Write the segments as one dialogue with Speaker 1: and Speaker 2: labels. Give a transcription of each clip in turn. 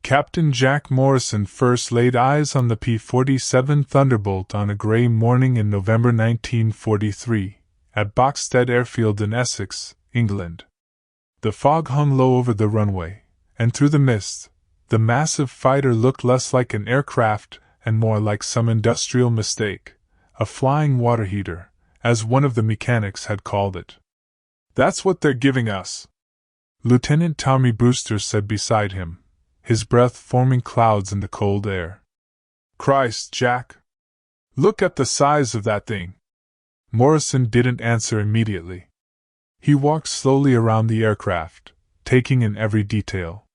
Speaker 1: Captain Jack Morrison first laid eyes on the P-47 Thunderbolt on a grey morning in November 1943, at Boxstead Airfield in Essex, England. The fog hung low over the runway, and through the mist, the massive fighter looked less like an aircraft and more like some industrial mistake, a flying water heater, as one of the mechanics had called it. "That's what they're giving us," Lieutenant Tommy Brewster said beside him, his breath forming clouds in the cold air. "Christ, Jack! Look at the size of that thing!" Morrison didn't answer immediately. He walked slowly around the aircraft, taking in every detail.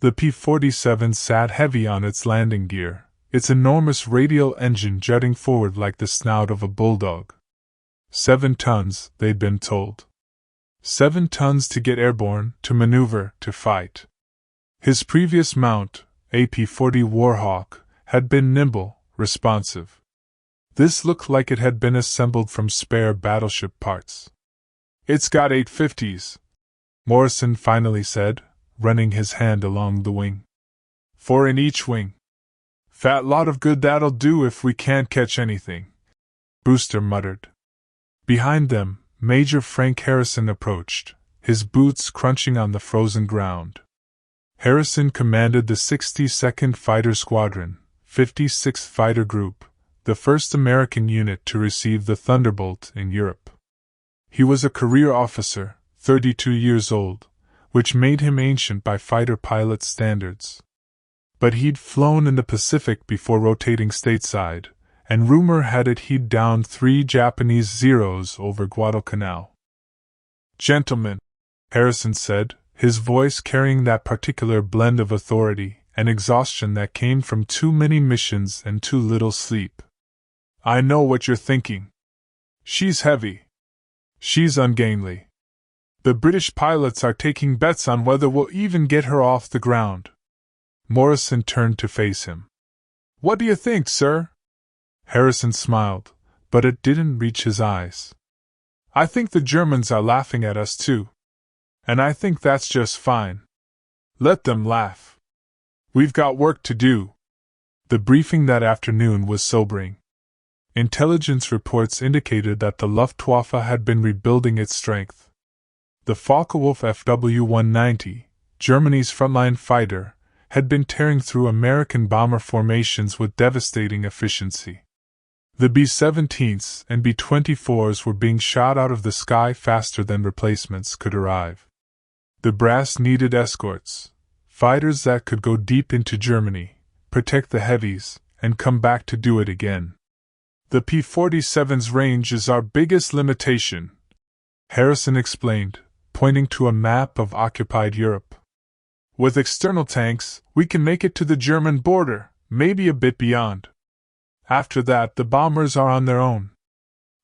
Speaker 1: The P-47 sat heavy on its landing gear, its enormous radial engine jutting forward like the snout of a bulldog. 7 tons, they'd been told. 7 tons to get airborne, to maneuver, to fight. His previous mount, a P-40 Warhawk, had been nimble, responsive. This looked like it had been assembled from spare battleship parts. "It's got 850s, Morrison finally said, running his hand along the wing. 4 in each wing. Fat lot of good that'll do if we can't catch anything," Brewster muttered. Behind them, Major Frank Harrison approached, his boots crunching on the frozen ground. Harrison commanded the 62nd Fighter Squadron, 56th Fighter Group, the first American unit to receive the Thunderbolt in Europe. He was a career officer, 32 years old, which made him ancient by fighter pilot standards. But he'd flown in the Pacific before rotating stateside, and rumor had it he'd downed 3 Japanese Zeros over Guadalcanal. "Gentlemen," Harrison said, his voice carrying that particular blend of authority and exhaustion that came from too many missions and too little sleep. "I know what you're thinking. She's heavy. She's ungainly. The British pilots are taking bets on whether we'll even get her off the ground." Morrison turned to face him. "What do you think, sir?" Harrison smiled, but it didn't reach his eyes. "I think the Germans are laughing at us too. And I think that's just fine. Let them laugh. We've got work to do." The briefing that afternoon was sobering. Intelligence reports indicated that the Luftwaffe had been rebuilding its strength. The Focke-Wulf FW-190, Germany's frontline fighter, had been tearing through American bomber formations with devastating efficiency. The B-17s and B-24s were being shot out of the sky faster than replacements could arrive. The brass needed escorts, fighters that could go deep into Germany, protect the heavies, and come back to do it again. "The P-47's range is our biggest limitation," Harrison explained, pointing to a map of occupied Europe. "With external tanks, we can make it to the German border, maybe a bit beyond. After that, the bombers are on their own."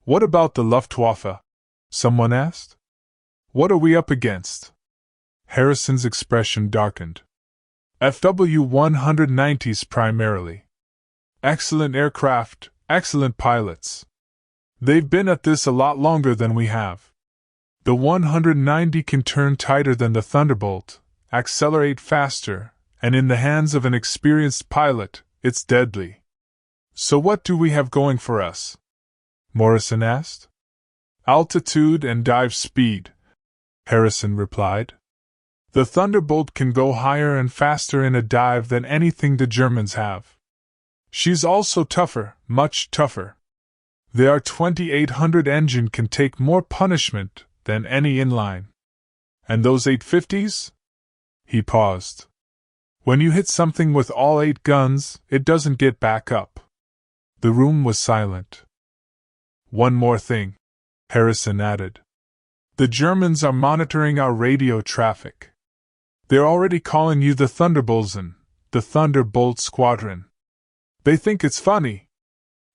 Speaker 1: "What about the Luftwaffe?" someone asked. "What are we up against?" Harrison's expression darkened. "FW-190s primarily. Excellent aircraft, excellent pilots. They've been at this a lot longer than we have. The 190 can turn tighter than the Thunderbolt, accelerate faster, and in the hands of an experienced pilot, it's deadly." "So what do we have going for us?" Morrison asked. "Altitude and dive speed," Harrison replied. "The Thunderbolt can go higher and faster in a dive than anything the Germans have. She's also tougher, much tougher. The R-2800 engine can take more punishment than any inline. And those 850s?" He paused. "When you hit something with all 8 guns, it doesn't get back up." The room was silent. "One more thing," Harrison added. "The Germans are monitoring our radio traffic. They're already calling you the Thunderbolzen, the Thunderbolt Squadron. They think it's funny.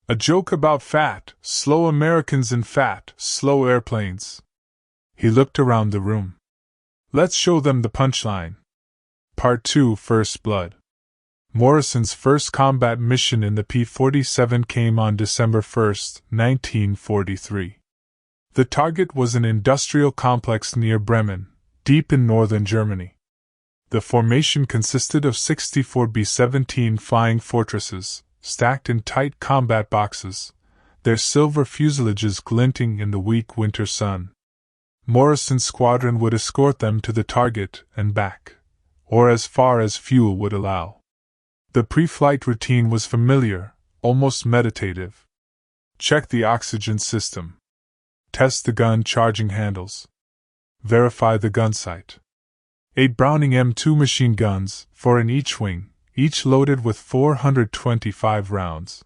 Speaker 1: A joke about fat, slow Americans and fat, slow airplanes." He looked around the room. "Let's show them the punchline." Part 2, First Blood. Morrison's first combat mission in the P-47 came on December 1, 1943. The target was an industrial complex near Bremen, deep in northern Germany. The formation consisted of 64 B-17 flying fortresses, stacked in tight combat boxes, their silver fuselages glinting in the weak winter sun. Morrison's squadron would escort them to the target and back, or as far as fuel would allow. The pre-flight routine was familiar, almost meditative. Check the oxygen system. Test the gun charging handles. Verify the gun sight. 8 Browning M2 machine guns, 4 in each wing, each loaded with 425 rounds.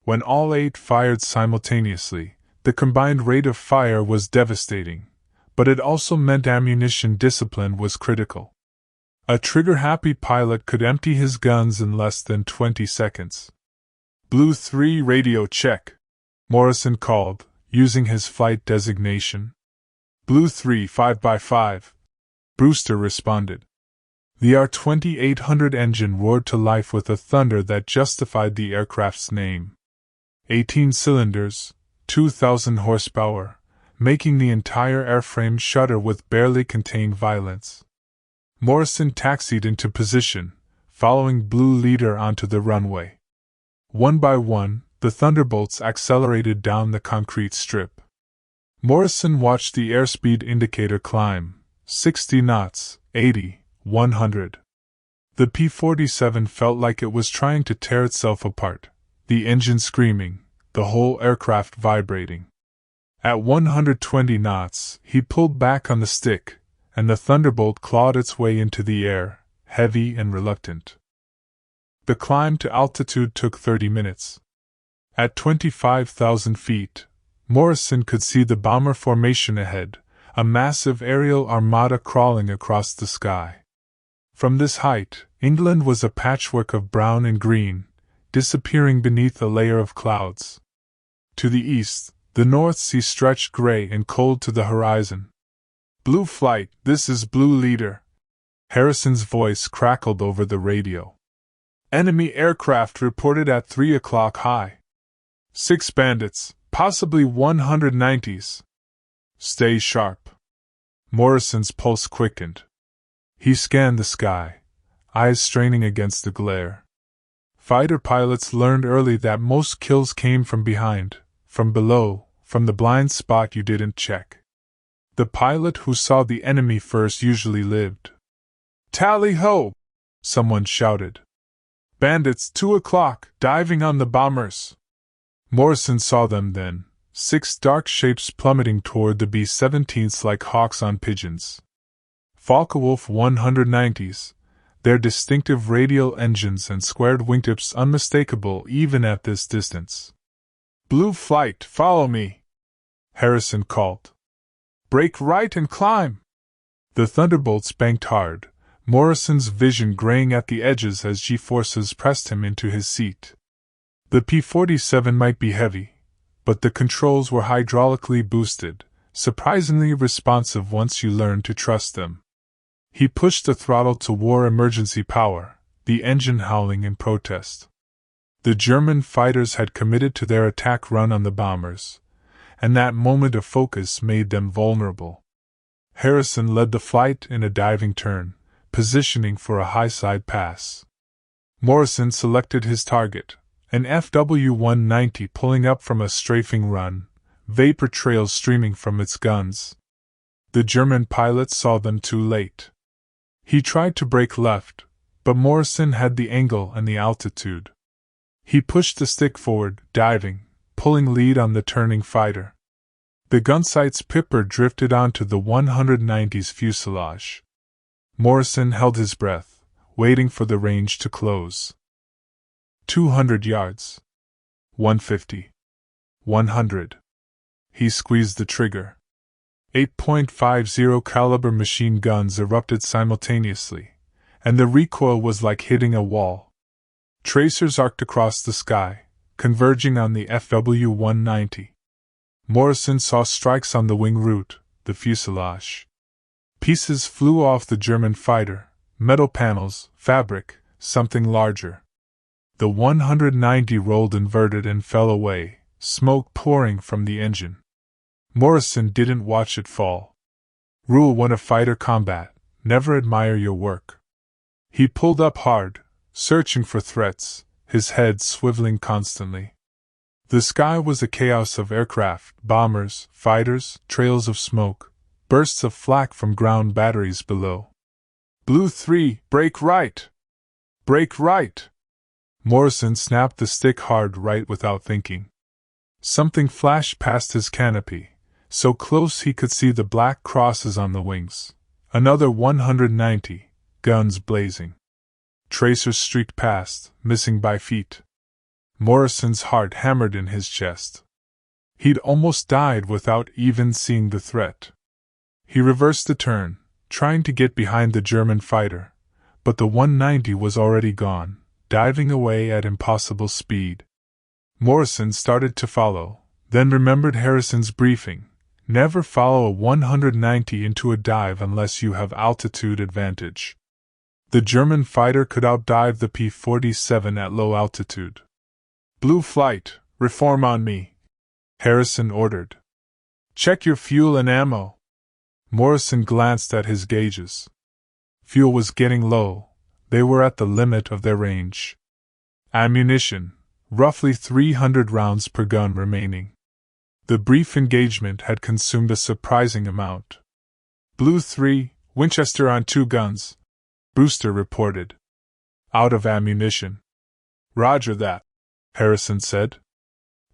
Speaker 1: When all 8 fired simultaneously, the combined rate of fire was devastating, but it also meant ammunition discipline was critical. A trigger-happy pilot could empty his guns in less than 20 seconds. Blue 3 radio check, Morrison called, using his flight designation. Blue 3 5x5, Brewster responded. The R-2800 engine roared to life with a thunder that justified the aircraft's name. 18 cylinders, 2,000 horsepower, making the entire airframe shudder with barely contained violence. Morrison taxied into position, following Blue Leader onto the runway. One by one, the Thunderbolts accelerated down the concrete strip. Morrison watched the airspeed indicator climb, 60 knots, 80, 100. The P-47 felt like it was trying to tear itself apart, the engine screaming, the whole aircraft vibrating. At 120 knots, he pulled back on the stick, and the Thunderbolt clawed its way into the air, heavy and reluctant. The climb to altitude took 30 minutes. At 25,000 feet, Morrison could see the bomber formation ahead, a massive aerial armada crawling across the sky. From this height, England was a patchwork of brown and green, disappearing beneath a layer of clouds. To the east, the North Sea stretched gray and cold to the horizon. Blue Flight, this is Blue Leader. Harrison's voice crackled over the radio. Enemy aircraft reported at 3 o'clock high. 6 bandits, possibly 190s. Stay sharp. Morrison's pulse quickened. He scanned the sky, eyes straining against the glare. Fighter pilots learned early that most kills came from behind, from below, from the blind spot you didn't check. The pilot who saw the enemy first usually lived. Tally-ho! Someone shouted. Bandits, 2 o'clock, diving on the bombers. Morrison saw them then, 6 dark shapes plummeting toward the B-17s like hawks on pigeons. Focke-Wulf 190s, their distinctive radial engines and squared wingtips unmistakable even at this distance. Blue Flight, follow me! Harrison called. Break right and climb! The Thunderbolts banked hard, Morrison's vision graying at the edges as G-forces pressed him into his seat. The P-47 might be heavy, but the controls were hydraulically boosted, surprisingly responsive once you learned to trust them. He pushed the throttle to war emergency power, the engine howling in protest. The German fighters had committed to their attack run on the bombers, and that moment of focus made them vulnerable. Harrison led the flight in a diving turn, positioning for a high-side pass. Morrison selected his target, an FW-190 pulling up from a strafing run, vapor trails streaming from its guns. The German pilot saw them too late. He tried to brake left, but Morrison had the angle and the altitude. He pushed the stick forward, diving, pulling lead on the turning fighter. The gunsight's pipper drifted onto the 190's fuselage. Morrison held his breath, waiting for the range to close. 200 yards. 150. 100. He squeezed the trigger. 8.50 caliber machine guns erupted simultaneously, and the recoil was like hitting a wall. Tracers arced across the sky, converging on the FW-190. Morrison saw strikes on the wing root, the fuselage. Pieces flew off the German fighter, metal panels, fabric, something larger. The 190 rolled inverted and fell away, smoke pouring from the engine. Morrison didn't watch it fall. Rule 1 of fighter combat: never admire your work. He pulled up hard, searching for threats, his head swiveling constantly. The sky was a chaos of aircraft, bombers, fighters, trails of smoke, bursts of flak from ground batteries below. Blue 3, brake right! Brake right! Morrison snapped the stick hard right without thinking. Something flashed past his canopy, so close he could see the black crosses on the wings. Another 190, guns blazing. Tracers streaked past, missing by feet. Morrison's heart hammered in his chest. He'd almost died without even seeing the threat. He reversed the turn, trying to get behind the German fighter, but the 190 was already gone, diving away at impossible speed. Morrison started to follow, then remembered Harrison's briefing: never follow a 190 into a dive unless you have altitude advantage. The German fighter could outdive the P-47 at low altitude. Blue flight, reform on me, Harrison ordered. Check your fuel and ammo. Morrison glanced at his gauges. Fuel was getting low, they were at the limit of their range. Ammunition, roughly 300 rounds per gun remaining. The brief engagement had consumed a surprising amount. Blue 3, Winchester on 2 guns, Brewster reported. Out of ammunition. Roger that, Harrison said.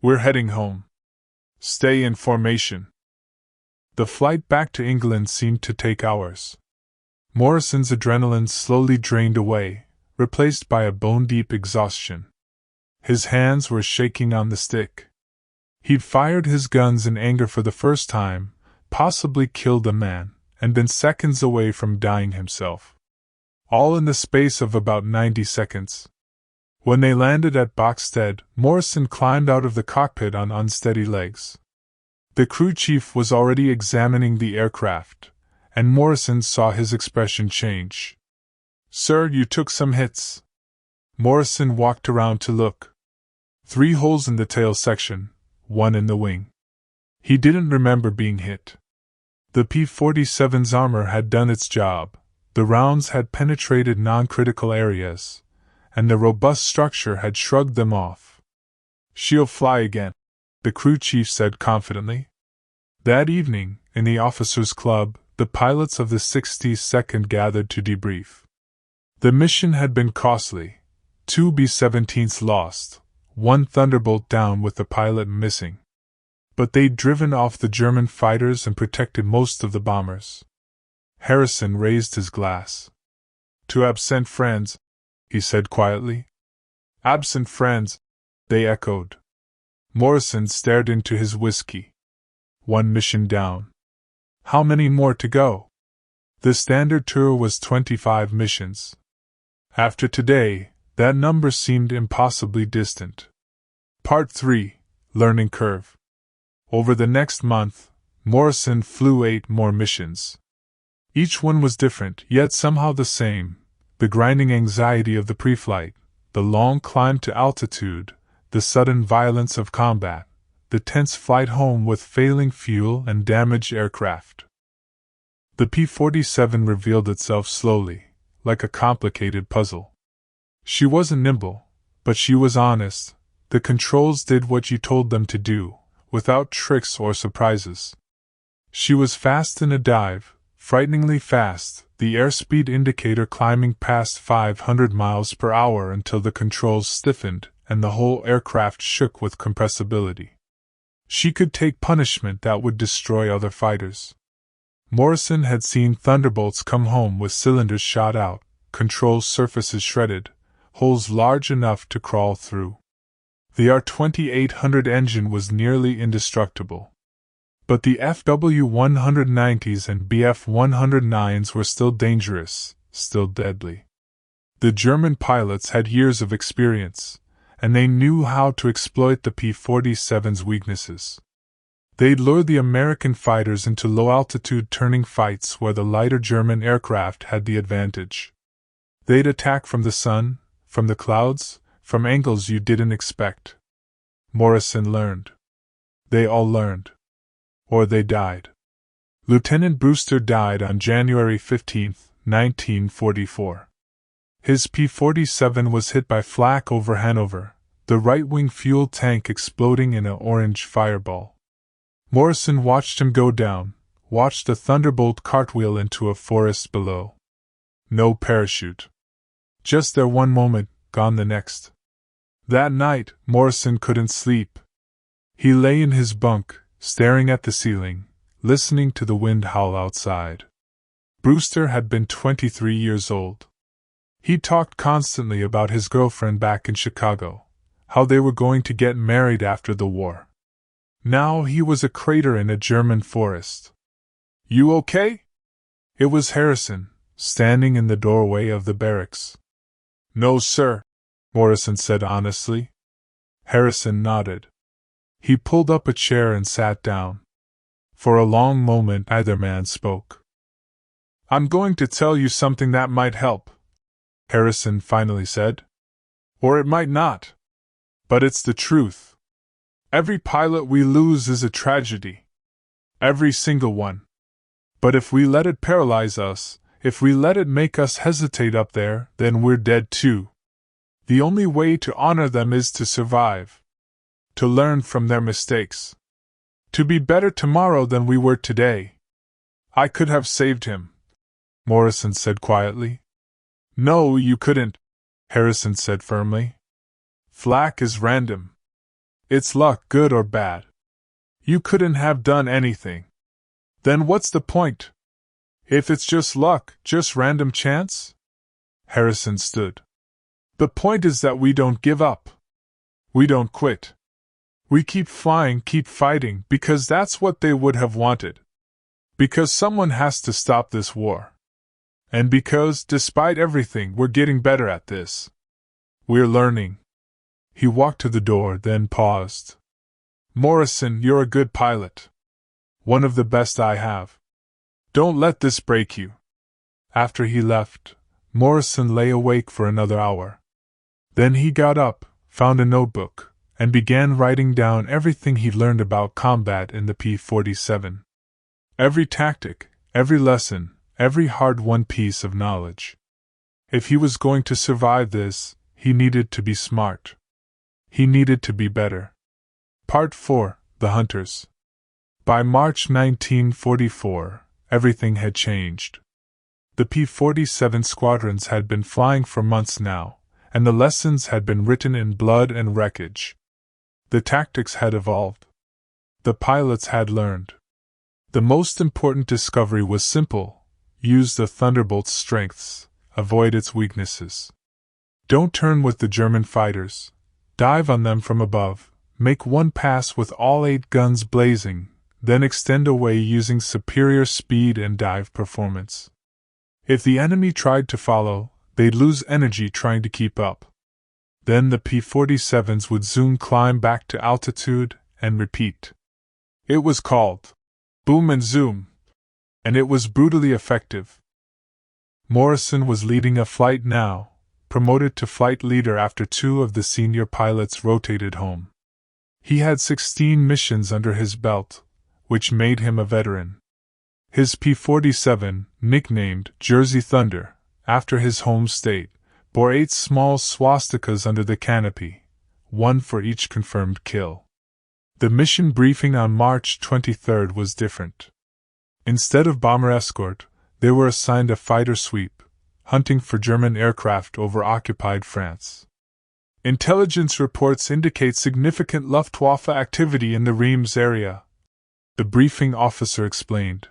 Speaker 1: We're heading home. Stay in formation. The flight back to England seemed to take hours. Morrison's adrenaline slowly drained away, replaced by a bone-deep exhaustion. His hands were shaking on the stick. He'd fired his guns in anger for the first time, possibly killed a man, and been seconds away from dying himself. All in the space of about 90 seconds. When they landed at Boxstead, Morrison climbed out of the cockpit on unsteady legs. The crew chief was already examining the aircraft, and Morrison saw his expression change. Sir, you took some hits. Morrison walked around to look. 3 holes in the tail section, 1 in the wing. He didn't remember being hit. The P-47's armor had done its job, the rounds had penetrated non-critical areas, and the robust structure had shrugged them off. She'll fly again, the crew chief said confidently. That evening, in the officers' club, the pilots of the 62nd gathered to debrief. The mission had been costly. 2 B-17s lost, 1 Thunderbolt down with the pilot missing. But they'd driven off the German fighters and protected most of the bombers. Harrison raised his glass. To absent friends, he said quietly. Absent friends, they echoed. Morrison stared into his whiskey. 1 mission down. How many more to go? The standard tour was 25 missions. After today, that number seemed impossibly distant. Part 3, Learning Curve. Over the next month, Morrison flew 8 more missions. Each one was different, yet somehow the same: the grinding anxiety of the pre-flight, the long climb to altitude, the sudden violence of combat, the tense flight home with failing fuel and damaged aircraft. The P-47 revealed itself slowly, like a complicated puzzle. She wasn't nimble, but she was honest. The controls did what you told them to do, without tricks or surprises. She was fast in a dive, frighteningly fast, the airspeed indicator climbing past 500 miles per hour until the controls stiffened and the whole aircraft shook with compressibility. She could take punishment that would destroy other fighters. Morrison had seen Thunderbolts come home with cylinders shot out, control surfaces shredded, holes large enough to crawl through. The R-2800 engine was nearly indestructible. But the FW-190s and BF-109s were still dangerous, still deadly. The German pilots had years of experience, and they knew how to exploit the P-47's weaknesses. They'd lure the American fighters into low-altitude turning fights where the lighter German aircraft had the advantage. They'd attack from the sun, from the clouds, from angles you didn't expect. Morrison learned. They all learned. Or they died. Lieutenant Brewster died on January 15, 1944. His P-47 was hit by flak over Hanover, the right-wing fuel tank exploding in an orange fireball. Morrison watched him go down, watched the Thunderbolt cartwheel into a forest below. No parachute. Just there one moment, gone the next. That night, Morrison couldn't sleep. He lay in his bunk, staring at the ceiling, listening to the wind howl outside. Brewster had been 23 years old. He talked constantly about his girlfriend back in Chicago, how they were going to get married after the war. Now he was a crater in a German forest. "You okay?" It was Harrison, standing in the doorway of the barracks. "No, sir," Morrison said honestly. Harrison nodded. He pulled up a chair and sat down. For a long moment neither man spoke. "I'm going to tell you something that might help," Harrison finally said. "Or it might not. But it's the truth. Every pilot we lose is a tragedy. Every single one. But if we let it paralyze us, if we let it make us hesitate up there, then we're dead too. The only way to honor them is to survive. To learn from their mistakes. To be better tomorrow than we were today." "I could have saved him," Morrison said quietly. "No, you couldn't," Harrison said firmly. "Flak is random. It's luck, good or bad. You couldn't have done anything. Then what's the point? If it's just luck, just random chance?" Harrison stood. "The point is that we don't give up. We don't quit. We keep flying, keep fighting, because that's what they would have wanted. Because someone has to stop this war. And because, despite everything, we're getting better at this. We're learning." He walked to the door, then paused. "Morrison, you're a good pilot. One of the best I have. Don't let this break you." After he left, Morrison lay awake for another hour. Then he got up, found a notebook, and began writing down everything he'd learned about combat in the P-47. Every tactic, every lesson, every hard-won piece of knowledge. If he was going to survive this, he needed to be smart. He needed to be better. Part 4: The Hunters. By March 1944, everything had changed. The P-47 squadrons had been flying for months now, and the lessons had been written in blood and wreckage. The tactics had evolved. The pilots had learned. The most important discovery was simple: use the Thunderbolt's strengths, avoid its weaknesses. Don't turn with the German fighters. Dive on them from above, make one pass with all 8 guns blazing, then extend away using superior speed and dive performance. If the enemy tried to follow, they'd lose energy trying to keep up. Then the P-47s would soon climb back to altitude and repeat. It was called boom and zoom, and it was brutally effective. Morrison was leading a flight now, promoted to flight leader after 2 of the senior pilots rotated home. He had 16 missions under his belt, which made him a veteran. His P-47, nicknamed Jersey Thunder, after his home state, bore 8 small swastikas under the canopy, 1 for each confirmed kill. The mission briefing on March 23 was different. Instead of bomber escort, they were assigned a fighter sweep, hunting for German aircraft over occupied France. Intelligence reports indicate significant Luftwaffe activity in the Reims area, the briefing officer explained.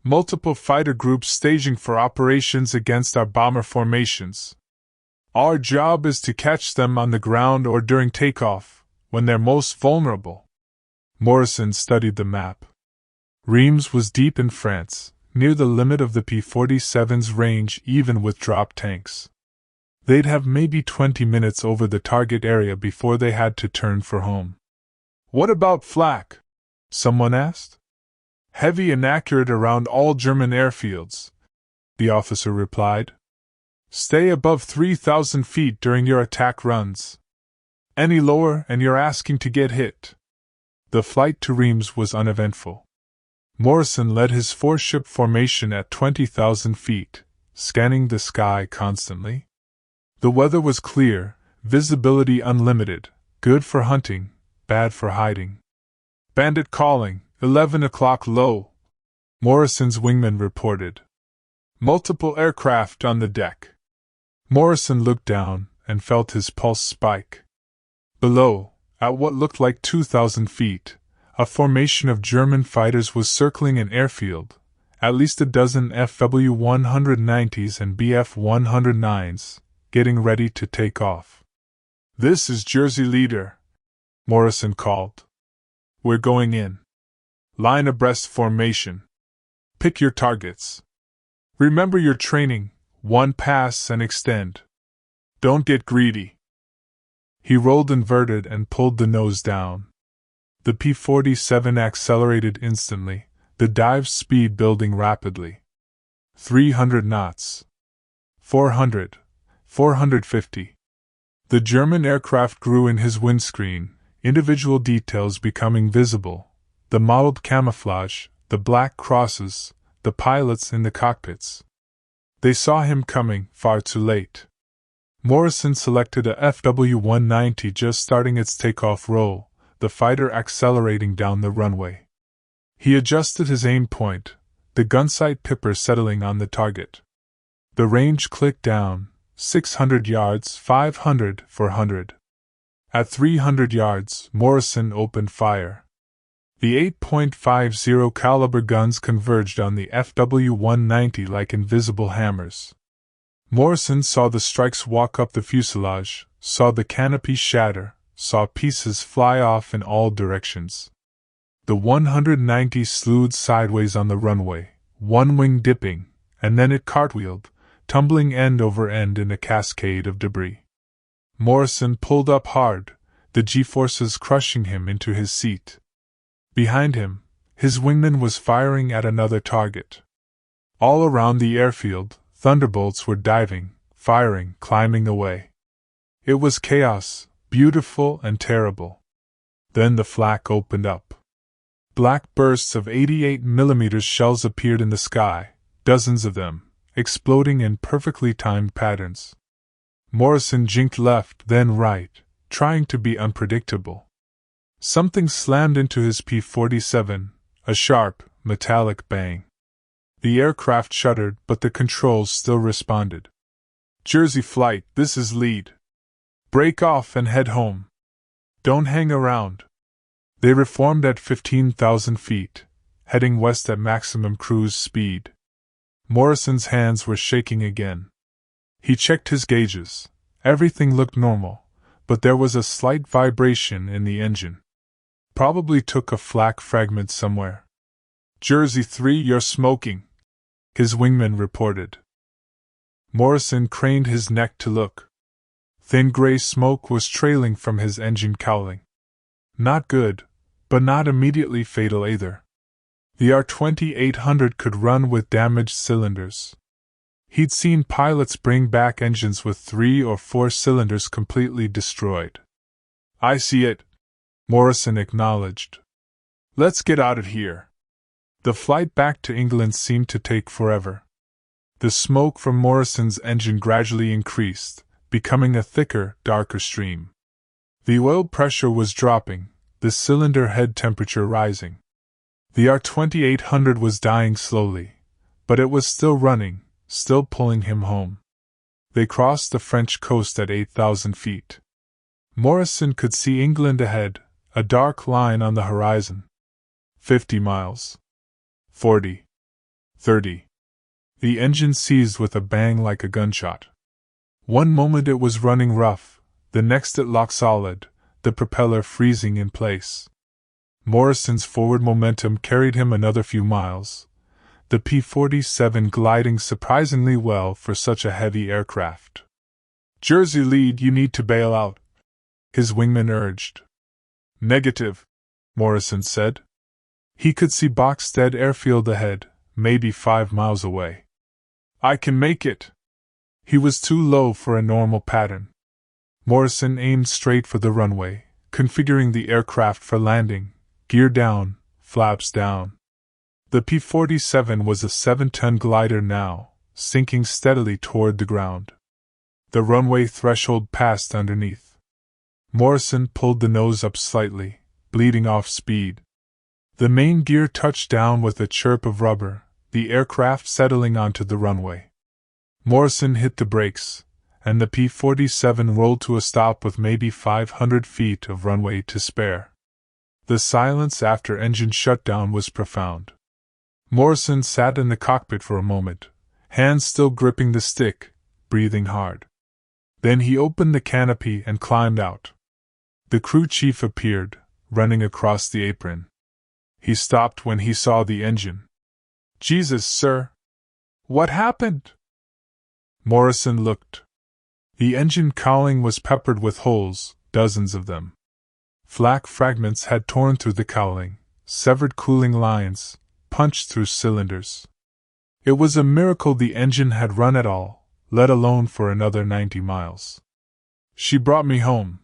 Speaker 1: Multiple fighter groups staging for operations against our bomber formations. Our job is to catch them on the ground or during takeoff, when they're most vulnerable. Morrison studied the map. Reims was deep in France, near the limit of the P-47's range even with drop tanks. They'd have maybe 20 minutes over the target area before they had to turn for home. "What about flak?" someone asked. "Heavy and accurate around all German airfields," the officer replied. "Stay above 3,000 feet during your attack runs. Any lower and you're asking to get hit." The flight to Reims was uneventful. Morrison led his 4-ship formation at 20,000 feet, scanning the sky constantly. The weather was clear, visibility unlimited, good for hunting, bad for hiding. Bandit calling, 11 o'clock low, Morrison's wingman reported. Multiple aircraft on the deck. Morrison looked down and felt his pulse spike. Below, at what looked like 2,000 feet, a formation of German fighters was circling an airfield, at least a dozen FW-190s and BF-109s, getting ready to take off. "This is Jersey Leader," Morrison called. "We're going in. Line abreast formation. Pick your targets. Remember your training, one pass and extend. Don't get greedy." He rolled inverted and pulled the nose down. The P-47 accelerated instantly, the dive speed building rapidly. 300 knots. 400. 450. The German aircraft grew in his windscreen, individual details becoming visible, the mottled camouflage, the black crosses, the pilots in the cockpits. They saw him coming, far too late. Morrison selected a FW-190 just starting its takeoff roll, the fighter accelerating down the runway. He adjusted his aim point, the gunsight pipper settling on the target. The range clicked down, 600 yards, 500, 400. At 300 yards, Morrison opened fire. The 8.50 caliber guns converged on the FW-190 like invisible hammers. Morrison saw the strikes walk up the fuselage, saw the canopy shatter, saw pieces fly off in all directions. The 190 slewed sideways on the runway, one wing dipping, and then it cartwheeled, tumbling end over end in a cascade of debris. Morrison pulled up hard, the G-forces crushing him into his seat. Behind him, his wingman was firing at another target. All around the airfield, Thunderbolts were diving, firing, climbing away. It was chaos, beautiful and terrible. Then the flak opened up. Black bursts of 88mm shells appeared in the sky, dozens of them, exploding in perfectly timed patterns. Morrison jinked left, then right, trying to be unpredictable. Something slammed into his P-47, a sharp, metallic bang. The aircraft shuddered, but the controls still responded. "Jersey Flight, this is lead. Break off and head home. Don't hang around." They reformed at 15,000 feet, heading west at maximum cruise speed. Morrison's hands were shaking again. He checked his gauges. Everything looked normal, but there was a slight vibration in the engine. Probably took a flak fragment somewhere. "Jersey 3, you're smoking," his wingman reported. Morrison craned his neck to look. Thin gray smoke was trailing from his engine cowling. Not good, but not immediately fatal either. The R-2800 could run with damaged cylinders. He'd seen pilots bring back engines with 3 or 4 cylinders completely destroyed. "I see it," Morrison acknowledged. "Let's get out of here." The flight back to England seemed to take forever. The smoke from Morrison's engine gradually increased, becoming a thicker, darker stream. The oil pressure was dropping, the cylinder head temperature rising. The R-2800 was dying slowly, but it was still running, still pulling him home. They crossed the French coast at 8,000 feet. Morrison could see England ahead, a dark line on the horizon. 50 miles. 40. 30. The engine seized with a bang like a gunshot. One moment it was running rough, the next it locked solid, the propeller freezing in place. Morrison's forward momentum carried him another few miles, the P-47 gliding surprisingly well for such a heavy aircraft. "Jersey Lead, you need to bail out," his wingman urged. "Negative," Morrison said. He could see Boxstead Airfield ahead, maybe 5 miles away. "I can make it." He was too low for a normal pattern. Morrison aimed straight for the runway, configuring the aircraft for landing, gear down, flaps down. The P-47 was a 7-ton glider now, sinking steadily toward the ground. The runway threshold passed underneath. Morrison pulled the nose up slightly, bleeding off speed. The main gear touched down with a chirp of rubber, the aircraft settling onto the runway. Morrison hit the brakes, and the P-47 rolled to a stop with maybe 500 feet of runway to spare. The silence after engine shutdown was profound. Morrison sat in the cockpit for a moment, hands still gripping the stick, breathing hard. Then he opened the canopy and climbed out. The crew chief appeared, running across the apron. He stopped when he saw the engine. "Jesus, sir! What happened?" Morrison looked. The engine cowling was peppered with holes, dozens of them. Flak fragments had torn through the cowling, severed cooling lines, punched through cylinders. It was a miracle the engine had run at all, let alone for another 90 miles. "She brought me home,"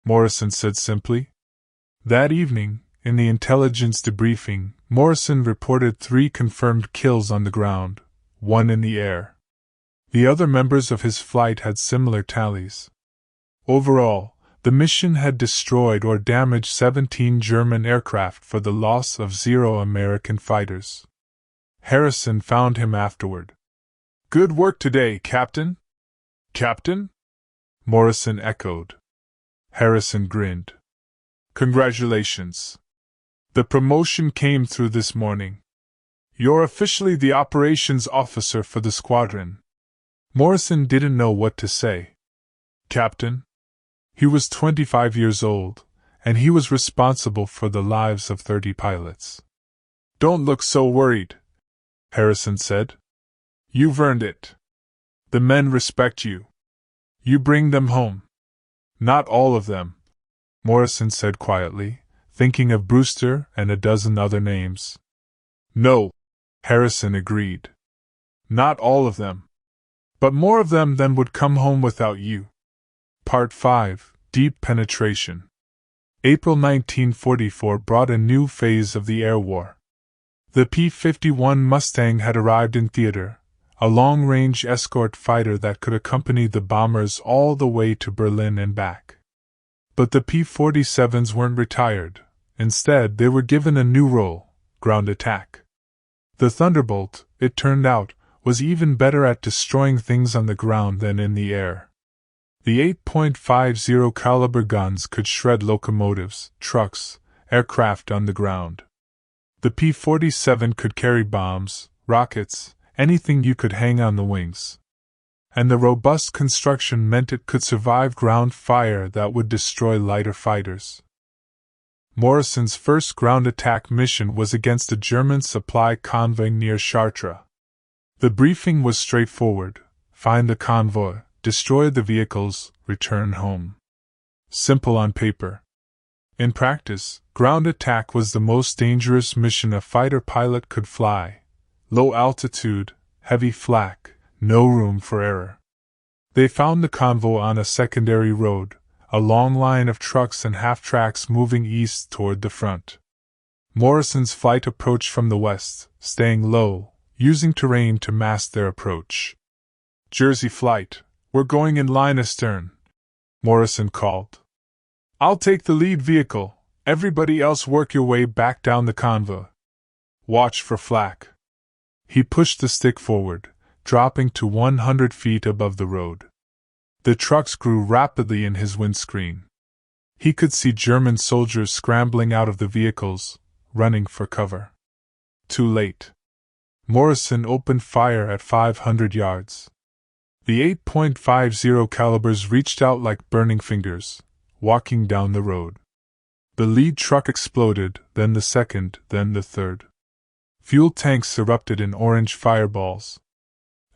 Speaker 1: Morrison said simply. That evening, in the intelligence debriefing, Morrison reported 3 confirmed kills on the ground, 1 in the air. The other members of his flight had similar tallies. Overall, the mission had destroyed or damaged 17 German aircraft for the loss of 0 American fighters. Harrison found him afterward. "Good work today, Captain." "Captain?" Morrison echoed. Harrison grinned. "Congratulations. The promotion came through this morning. You're officially the operations officer for the squadron." Morrison didn't know what to say. "Captain?" He was 25 years old, and he was responsible for the lives of 30 pilots. "Don't look so worried," Harrison said. "You've earned it. The men respect you. You bring them home." "Not all of them," Morrison said quietly, thinking of Brewster and a dozen other names. "No," Harrison agreed. "Not all of them. But more of them than would come home without you." Part 5, Deep Penetration. April 1944 brought a new phase of the air war. The P-51 Mustang had arrived in theater, a long-range escort fighter that could accompany the bombers all the way to Berlin and back. But the P-47s weren't retired. Instead, they were given a new role: ground attack. The Thunderbolt, it turned out, was even better at destroying things on the ground than in the air. The 8.50 caliber guns could shred locomotives, trucks, aircraft on the ground. The P-47 could carry bombs, rockets, anything you could hang on the wings. And the robust construction meant it could survive ground fire that would destroy lighter fighters. Morrison's first ground attack mission was against a German supply convoy near Chartres. The briefing was straightforward: find the convoy, destroy the vehicles, return home. Simple on paper. In practice, ground attack was the most dangerous mission a fighter pilot could fly. Low altitude, heavy flak, no room for error. They found the convoy on a secondary road, a long line of trucks and half-tracks moving east toward the front. Morrison's flight approached from the west, staying low, using terrain to mask their approach. "Jersey flight, we're going in line astern," Morrison called. "I'll take the lead vehicle, everybody else work your way back down the convoy. Watch for flak." He pushed the stick forward, dropping to 100 feet above the road. The trucks grew rapidly in his windscreen. He could see German soldiers scrambling out of the vehicles, running for cover. Too late. Morrison opened fire at 500 yards. The 8.50 calibers reached out like burning fingers, walking down the road. The lead truck exploded, then the second, then the third. Fuel tanks erupted in orange fireballs.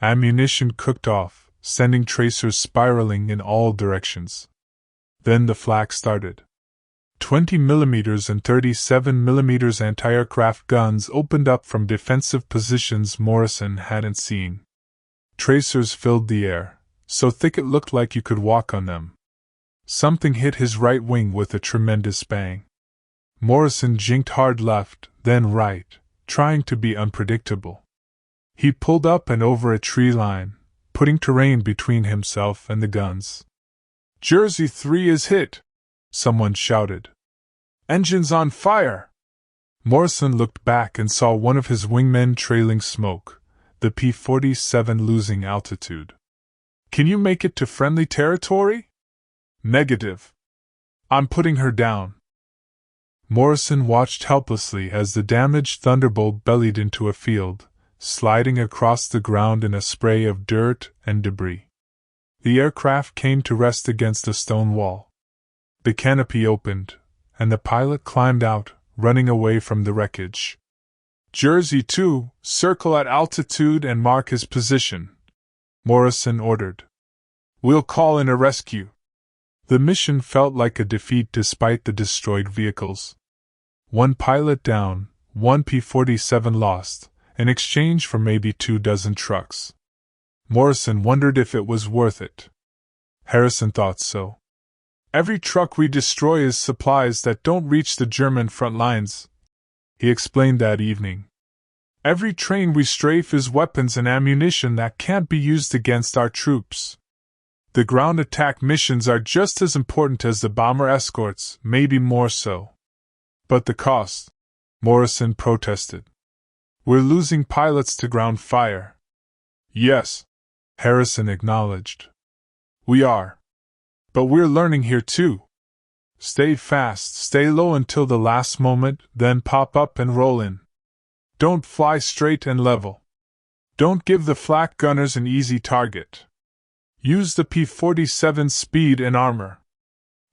Speaker 1: Ammunition cooked off, sending tracers spiraling in all directions. Then the flak started. 20mm and 37mm anti-aircraft guns opened up from defensive positions Morrison hadn't seen. Tracers filled the air, so thick it looked like you could walk on them. Something hit his right wing with a tremendous bang. Morrison jinked hard left, then right, trying to be unpredictable. He pulled up and over a tree line, putting terrain between himself and the guns. "Jersey 3 is hit!" someone shouted. "Engines on fire!" Morrison looked back and saw one of his wingmen trailing smoke, the P-47 losing altitude. "Can you make it to friendly territory?" "Negative. I'm putting her down." Morrison watched helplessly as the damaged Thunderbolt bellied into a field, sliding across the ground in a spray of dirt and debris. The aircraft came to rest against a stone wall. The canopy opened, and the pilot climbed out, running away from the wreckage. "Jersey 2, circle at altitude and mark his position," Morrison ordered. "We'll call in a rescue." The mission felt like a defeat despite the destroyed vehicles. One pilot down, one P-47 lost, in exchange for maybe 24 trucks. Morrison wondered if it was worth it. Harrison thought so. "Every truck we destroy is supplies that don't reach the German front lines," he explained that evening. "Every train we strafe is weapons and ammunition that can't be used against our troops. The ground attack missions are just as important as the bomber escorts, maybe more so." "But the cost," Morrison protested. "We're losing pilots to ground fire." "Yes," Harrison acknowledged. "We are. But we're learning here too. Stay fast, stay low until the last moment, then pop up and roll in. Don't fly straight and level. Don't give the flak gunners an easy target. Use the P-47's speed and armor."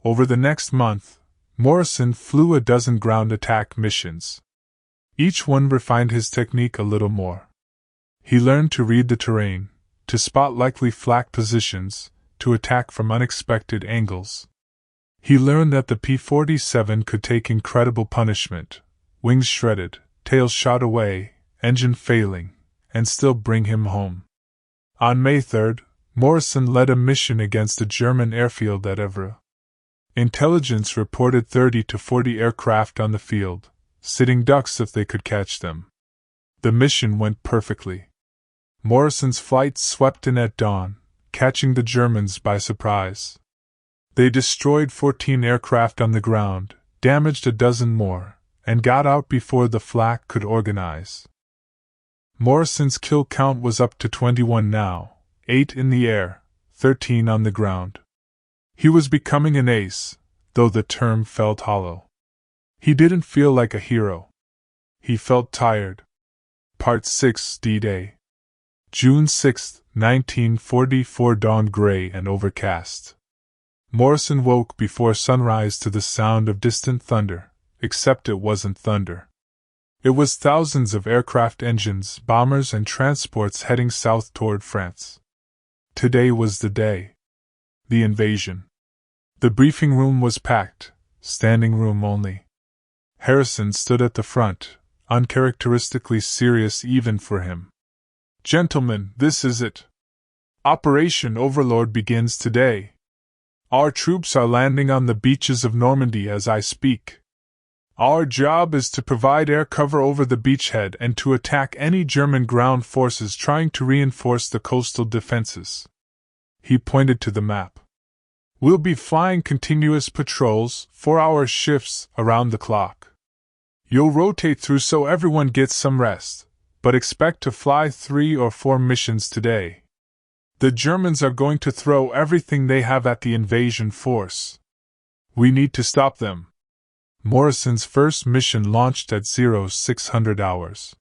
Speaker 1: Over the next month, Morrison flew a dozen ground attack missions. Each one refined his technique a little more. He learned to read the terrain, to spot likely flak positions, to attack from unexpected angles. He learned that the P-47 could take incredible punishment, wings shredded, tail shot away, engine failing, and still bring him home. On May 3rd, Morrison led a mission against a German airfield at Evreux. Intelligence reported 30 to 40 aircraft on the field, sitting ducks if they could catch them. The mission went perfectly. Morrison's flight swept in at dawn, catching the Germans by surprise. They destroyed 14 aircraft on the ground, damaged a dozen more, and got out before the flak could organize. Morrison's kill count was up to 21 now, 8 in the air, 13 on the ground. He was becoming an ace, though the term felt hollow. He didn't feel like a hero. He felt tired. Part 6, D-Day. June 6, 1944. Dawned gray and overcast. Morrison woke before sunrise to the sound of distant thunder, except it wasn't thunder. It was thousands of aircraft engines, bombers, and transports heading south toward France. Today was the day. The invasion. The briefing room was packed, standing room only. Harrison stood at the front, uncharacteristically serious even for him. "Gentlemen, this is it. Operation Overlord begins today. Our troops are landing on the beaches of Normandy as I speak. Our job is to provide air cover over the beachhead and to attack any German ground forces trying to reinforce the coastal defenses." He pointed to the map. "We'll be flying continuous patrols, 4-hour shifts, around the clock. You'll rotate through so everyone gets some rest, but expect to fly 3 or 4 missions today. The Germans are going to throw everything they have at the invasion force. We need to stop them." Morrison's first mission launched at 0600 hours.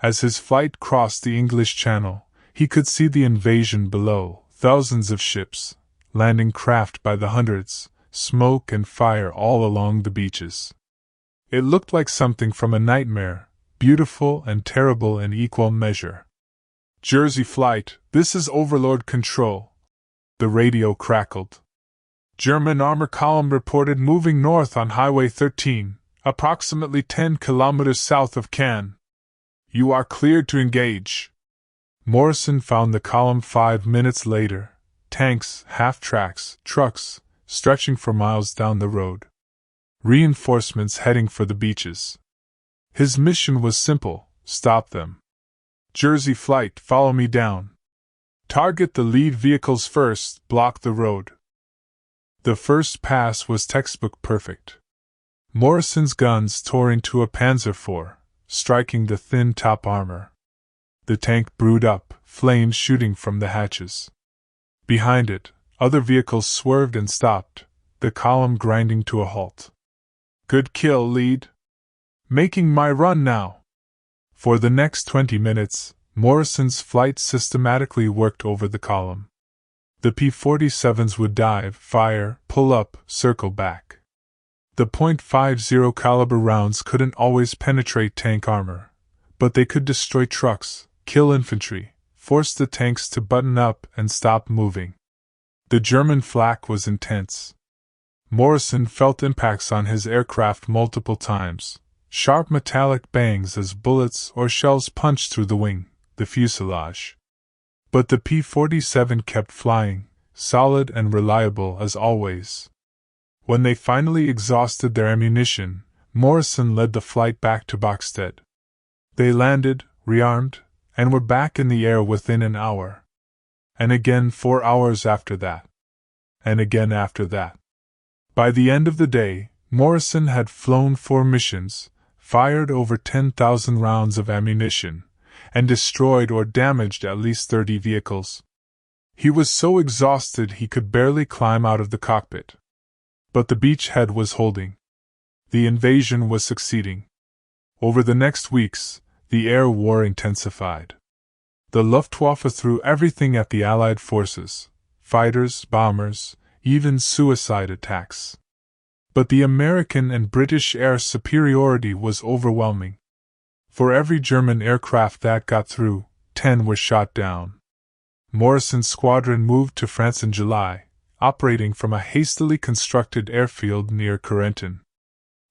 Speaker 1: As his flight crossed the English Channel, he could see the invasion below, thousands of ships, landing craft by the hundreds, smoke and fire all along the beaches. It looked like something from a nightmare, beautiful and terrible in equal measure. "Jersey Flight, this is Overlord Control," the radio crackled. "German armor column reported moving north on Highway 13, approximately 10 kilometers south of Cannes. You are cleared to engage." Morrison found the column 5 minutes later. Tanks, half-tracks, trucks, stretching for miles down the road. Reinforcements heading for the beaches. His mission was simple: stop them. "Jersey Flight, follow me down." Target the lead vehicles first, block the road. The first pass was textbook perfect. Morrison's guns tore into a Panzer IV, striking the thin top armor. The tank brewed up, flames shooting from the hatches. Behind it, other vehicles swerved and stopped, the column grinding to a halt. Good kill, lead. Making my run now. For the next 20 minutes, Morrison's flight systematically worked over the column. The P-47s would dive, fire, pull up, circle back. The .50 caliber rounds couldn't always penetrate tank armor, but they could destroy trucks, kill infantry, force the tanks to button up and stop moving. The German flak was intense. Morrison felt impacts on his aircraft multiple times, sharp metallic bangs as bullets or shells punched through the wing, the fuselage. But the P-47 kept flying, solid and reliable as always. When they finally exhausted their ammunition, Morrison led the flight back to Bogstad. They landed, rearmed, and were back in the air within an hour. And again 4 hours after that. And again after that. By the end of the day, Morrison had flown 4 missions, fired over 10,000 rounds of ammunition, and destroyed or damaged at least 30 vehicles. He was so exhausted he could barely climb out of the cockpit. But the beachhead was holding. The invasion was succeeding. Over the next weeks, the air war intensified. The Luftwaffe threw everything at the Allied forces: fighters, bombers, even suicide attacks. But the American and British air superiority was overwhelming. For every German aircraft that got through, 10 were shot down. Morrison's squadron moved to France in July, operating from a hastily constructed airfield near Corentin.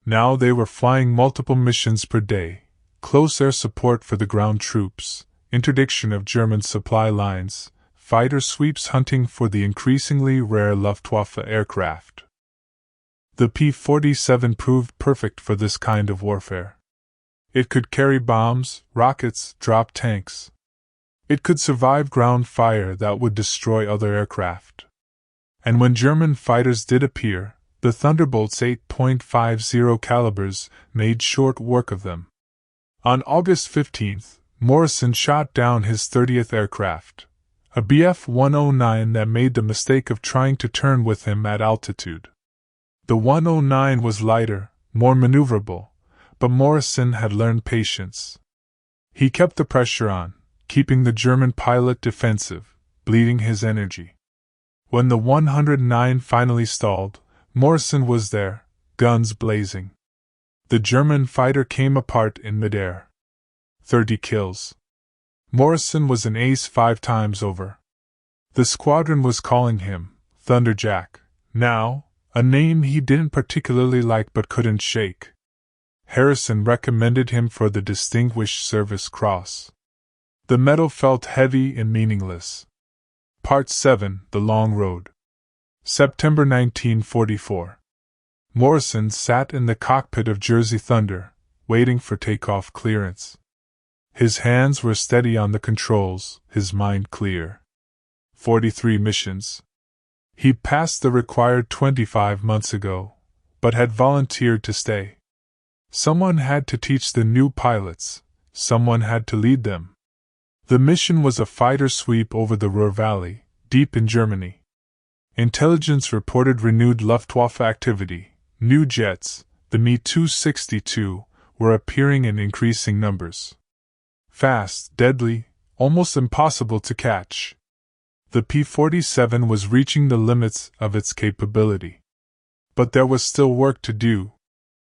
Speaker 1: Now they were flying multiple missions per day: close air support for the ground troops, interdiction of German supply lines, fighter sweeps hunting for the increasingly rare Luftwaffe aircraft. The P-47 proved perfect for this kind of warfare. It could carry bombs, rockets, drop tanks. It could survive ground fire that would destroy other aircraft. And when German fighters did appear, the Thunderbolt's 8.50 calibers made short work of them. On August 15th, Morrison shot down his 30th aircraft, a Bf-109 that made the mistake of trying to turn with him at altitude. The 109 was lighter, more maneuverable, but Morrison had learned patience. He kept the pressure on, keeping the German pilot defensive, bleeding his energy. When the 109 finally stalled, Morrison was there, guns blazing. The German fighter came apart in midair. 30 kills. Morrison was an ace 5 times over. The squadron was calling him Thunderjack, now, a name he didn't particularly like but couldn't shake. Harrison recommended him for the Distinguished Service Cross. The medal felt heavy and meaningless. Part 7: The Long Road. September 1944. Morrison sat in the cockpit of Jersey Thunder, waiting for takeoff clearance. His hands were steady on the controls, his mind clear. 43 missions. He passed the required 25 months ago, but had volunteered to stay. Someone had to teach the new pilots, someone had to lead them. The mission was a fighter sweep over the Ruhr Valley, deep in Germany. Intelligence reported renewed Luftwaffe activity. New jets, the Me-262, were appearing in increasing numbers. Fast, deadly, almost impossible to catch. The P-47 was reaching the limits of its capability. But there was still work to do.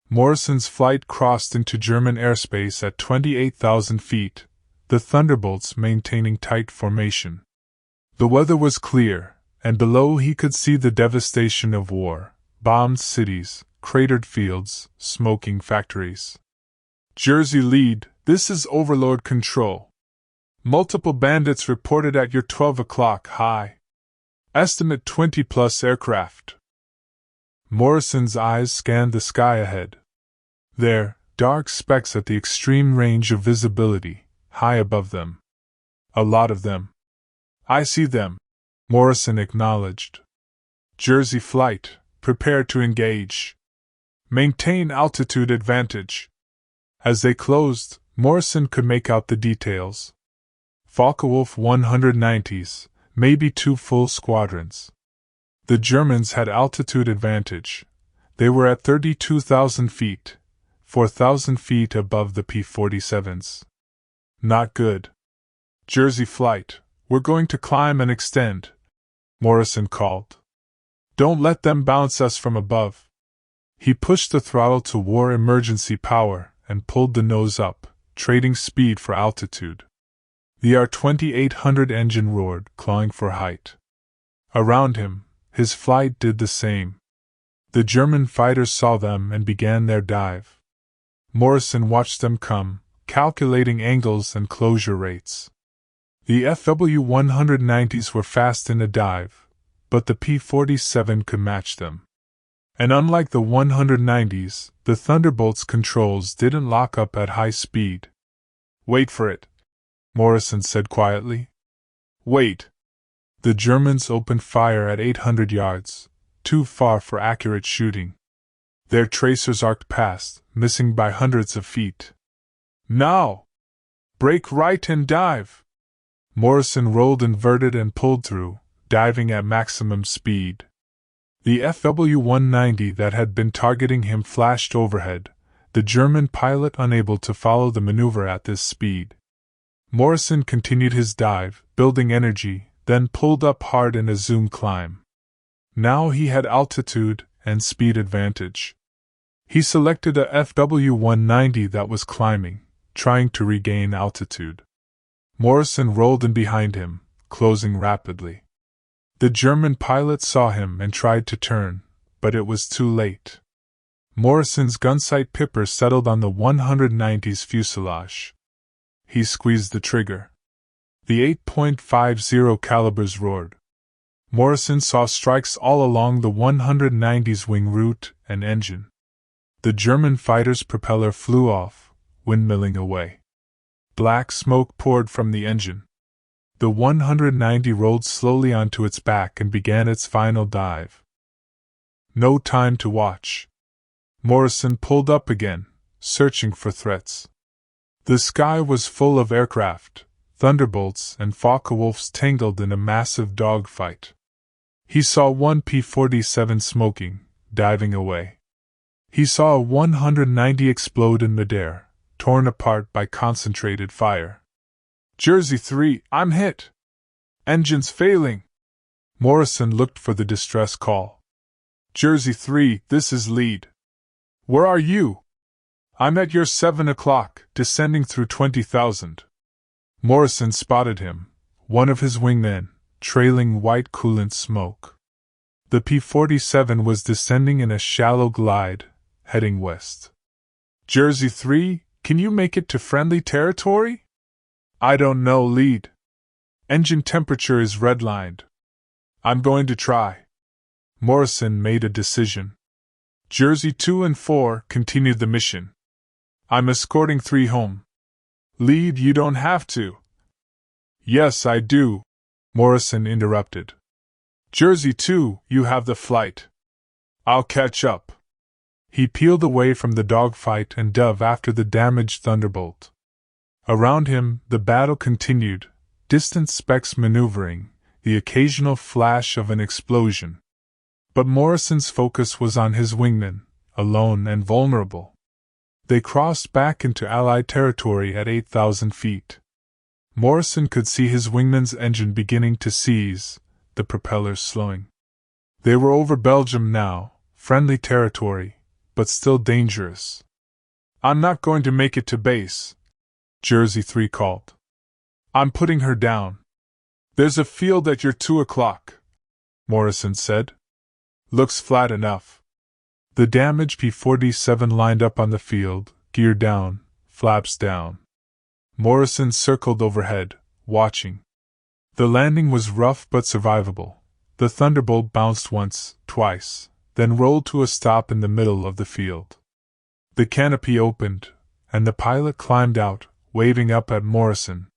Speaker 1: Morrison's flight crossed into German airspace at 28,000 feet, the Thunderbolts maintaining tight formation. The weather was clear, and below he could see the devastation of war: bombed cities, cratered fields, smoking factories. Jersey lead, this is Overlord Control. Multiple bandits reported at your 12 o'clock high. Estimate 20+ aircraft. Morrison's eyes scanned the sky ahead. There, dark specks at the extreme range of visibility, high above them. A lot of them. I see them, Morrison acknowledged. Jersey flight, prepare to engage. Maintain altitude advantage. As they closed, Morrison could make out the details. Focke-Wulf 190s, maybe 2 full squadrons. The Germans had altitude advantage. They were at 32,000 feet, 4,000 feet above the P-47s. Not good. Jersey flight, we're going to climb and extend, Morrison called. Don't let them bounce us from above. He pushed the throttle to war emergency power and pulled the nose up, trading speed for altitude. The R-2800 engine roared, clawing for height. Around him, his flight did the same. The German fighters saw them and began their dive. Morrison watched them come, calculating angles and closure rates. The FW-190s were fast in a dive, but the P-47 could match them. And unlike the 190s, the Thunderbolt's controls didn't lock up at high speed. Wait for it, Morrison said quietly. Wait. The Germans opened fire at 800 yards, too far for accurate shooting. Their tracers arced past, missing by hundreds of feet. Now! Brake right and dive! Morrison rolled inverted and pulled through, diving at maximum speed. The FW-190 that had been targeting him flashed overhead, the German pilot unable to follow the maneuver at this speed. Morrison continued his dive, building energy, then pulled up hard in a zoom climb. Now he had altitude and speed advantage. He selected a FW-190 that was climbing, trying to regain altitude. Morrison rolled in behind him, closing rapidly. The German pilot saw him and tried to turn, but it was too late. Morrison's gunsight pipper settled on the 190's fuselage. He squeezed the trigger. The 8.50 calibers roared. Morrison saw strikes all along the 190's wing root and engine. The German fighter's propeller flew off, windmilling away. Black smoke poured from the engine. The 190 rolled slowly onto its back and began its final dive. No time to watch. Morrison pulled up again, searching for threats. The sky was full of aircraft, Thunderbolts and Focke-Wulfs tangled in a massive dogfight. He saw one P-47 smoking, diving away. He saw a 190 explode in midair, torn apart by concentrated fire. Jersey 3, I'm hit! Engines failing! Morrison looked for the distress call. Jersey 3, this is lead. Where are you? I'm at your 7 o'clock, descending through 20,000. Morrison spotted him, one of his wingmen, trailing white coolant smoke. The P-47 was descending in a shallow glide, heading west. Jersey 3, can you make it to friendly territory? I don't know, lead. Engine temperature is redlined. I'm going to try. Morrison made a decision. Jersey 2 and 4 continued the mission. I'm escorting 3 home. Lead, you don't have to. Yes, I do, Morrison interrupted. Jersey 2, you have the flight. I'll catch up. He peeled away from the dogfight and dove after the damaged Thunderbolt. Around him, the battle continued, distant specks maneuvering, the occasional flash of an explosion. But Morrison's focus was on his wingmen, alone and vulnerable. They crossed back into Allied territory at 8,000 feet. Morrison could see his wingman's engine beginning to seize, the propellers slowing. They were over Belgium now, friendly territory, but still dangerous. I'm not going to make it to base, Jersey 3 called. I'm putting her down. There's a field at your 2 o'clock, Morrison said. Looks flat enough. The damaged P-47 lined up on the field, gear down, flaps down. Morrison circled overhead, watching. The landing was rough but survivable. The Thunderbolt bounced once, twice, then rolled to a stop in the middle of the field. The canopy opened, and the pilot climbed out, waving up at Morrison.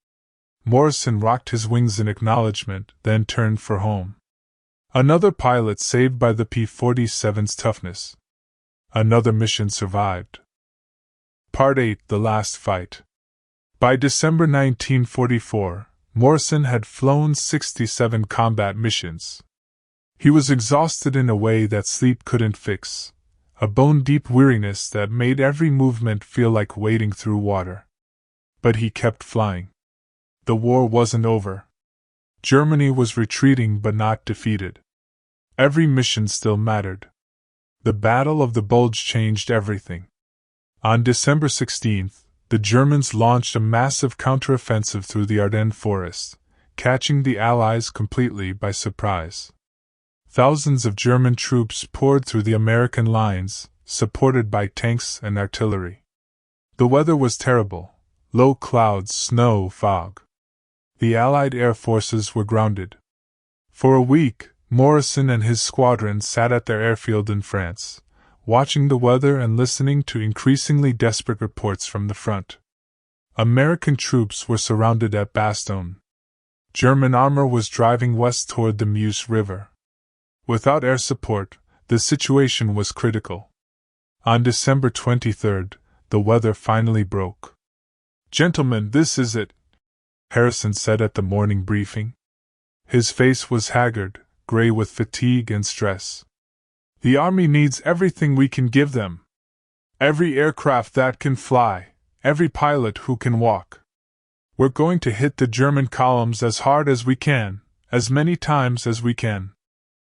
Speaker 1: Morrison rocked his wings in acknowledgement, then turned for home. Another pilot saved by the P-47's toughness. Another mission survived. Part 8: The Last Fight. By December 1944, Morrison had flown 67 combat missions. He was exhausted in a way that sleep couldn't fix, a bone-deep weariness that made every movement feel like wading through water. But he kept flying. The war wasn't over. Germany was retreating but not defeated. Every mission still mattered. The Battle of the Bulge changed everything. On December 16th, the Germans launched a massive counteroffensive through the Ardennes forest, catching the Allies completely by surprise. Thousands of German troops poured through the American lines, supported by tanks and artillery. The weather was terrible: low clouds, snow, fog. The Allied air forces were grounded. For a week, Morrison and his squadron sat at their airfield in France, watching the weather and listening to increasingly desperate reports from the front. American troops were surrounded at Bastogne. German armor was driving west toward the Meuse River. Without air support, the situation was critical. On December 23rd, the weather finally broke. "Gentlemen, this is it," Harrison said at the morning briefing. His face was haggard, gray with fatigue and stress. "The Army needs everything we can give them. Every aircraft that can fly, every pilot who can walk. We're going to hit the German columns as hard as we can, as many times as we can."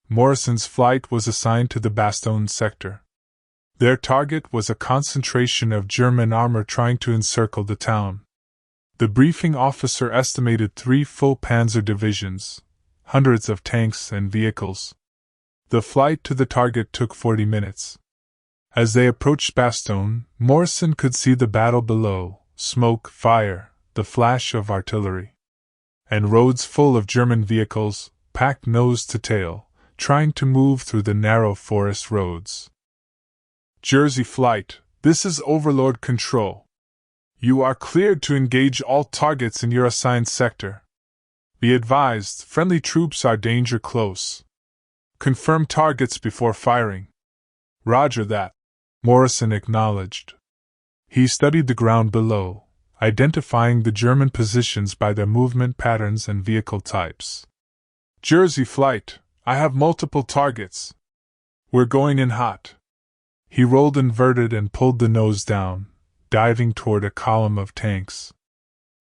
Speaker 1: Morrison's flight was assigned to the Bastogne sector. Their target was a concentration of German armor trying to encircle the town. The briefing officer estimated 3 full panzer divisions, hundreds of tanks and vehicles. The flight to the target took 40 minutes. As they approached Bastogne, Morrison could see the battle below: smoke, fire, the flash of artillery. And roads full of German vehicles, packed nose to tail, trying to move through the narrow forest roads. "Jersey Flight, this is Overlord Control. You are cleared to engage all targets in your assigned sector. Be advised, friendly troops are danger close. Confirm targets before firing." "Roger that," Morrison acknowledged. He studied the ground below, identifying the German positions by their movement patterns and vehicle types. "Jersey Flight, I have multiple targets. We're going in hot." He rolled inverted and pulled the nose down, diving toward a column of tanks.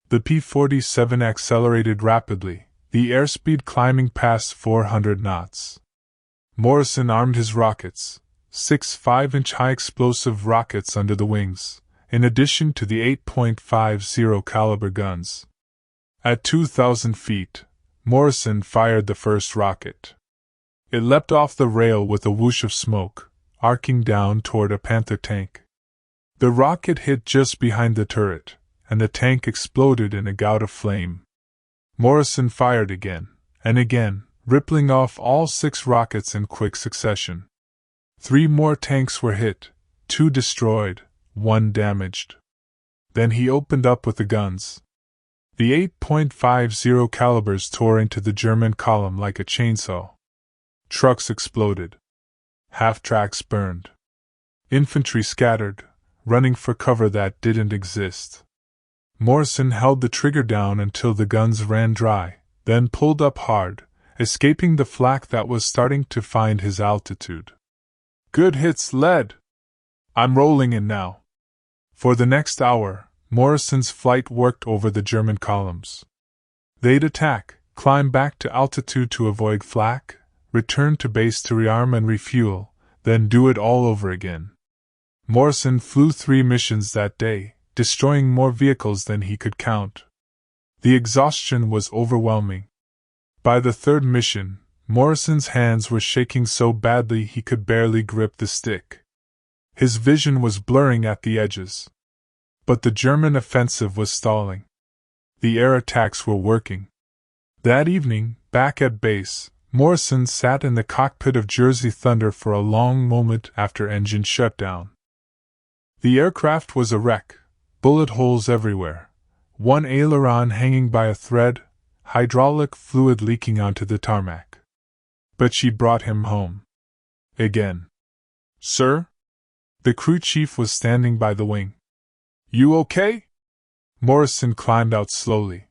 Speaker 1: The P-47 accelerated rapidly, the airspeed climbing past 400 knots. Morrison armed his rockets, 6 5-inch high explosive rockets under the wings, in addition to the 8.50 caliber guns. At 2,000 feet, Morrison fired the first rocket. It leapt off the rail with a whoosh of smoke, arcing down toward a Panther tank. The rocket hit just behind the turret, and the tank exploded in a gout of flame. Morrison fired again, and again, rippling off all 6 rockets in quick succession. 3 more tanks were hit, 2 destroyed, 1 damaged. Then he opened up with the guns. The 8.50 calibers tore into the German column like a chainsaw. Trucks exploded. Half-tracks burned. Infantry scattered, running for cover that didn't exist. Morrison held the trigger down until the guns ran dry, then pulled up hard, escaping the flak that was starting to find his altitude. "Good hits, lead. I'm rolling in now." For the next hour, Morrison's flight worked over the German columns. They'd attack, climb back to altitude to avoid flak, return to base to rearm and refuel, then do it all over again. Morrison flew 3 missions that day, destroying more vehicles than he could count. The exhaustion was overwhelming. By the 3rd mission, Morrison's hands were shaking so badly he could barely grip the stick. His vision was blurring at the edges. But the German offensive was stalling. The air attacks were working. That evening, back at base, Morrison sat in the cockpit of Jersey Thunder for a long moment after engine shutdown. The aircraft was a wreck, bullet holes everywhere, one aileron hanging by a thread, hydraulic fluid leaking onto the tarmac. But she brought him home. Again. Sir? The crew chief was standing by the wing. You okay? Morrison climbed out slowly.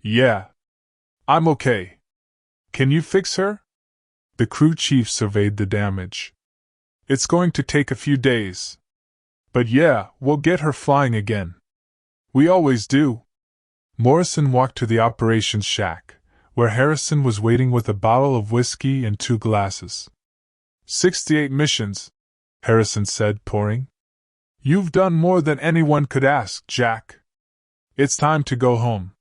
Speaker 1: Yeah. I'm okay. Can you fix her? The crew chief surveyed the damage. It's going to take a few days. But yeah, we'll get her flying again. We always do. Morrison walked to the operations shack, where Harrison was waiting with a bottle of whiskey and 2 glasses. 68 missions, Harrison said, pouring. You've done more than anyone could ask, Jack. It's time to go home.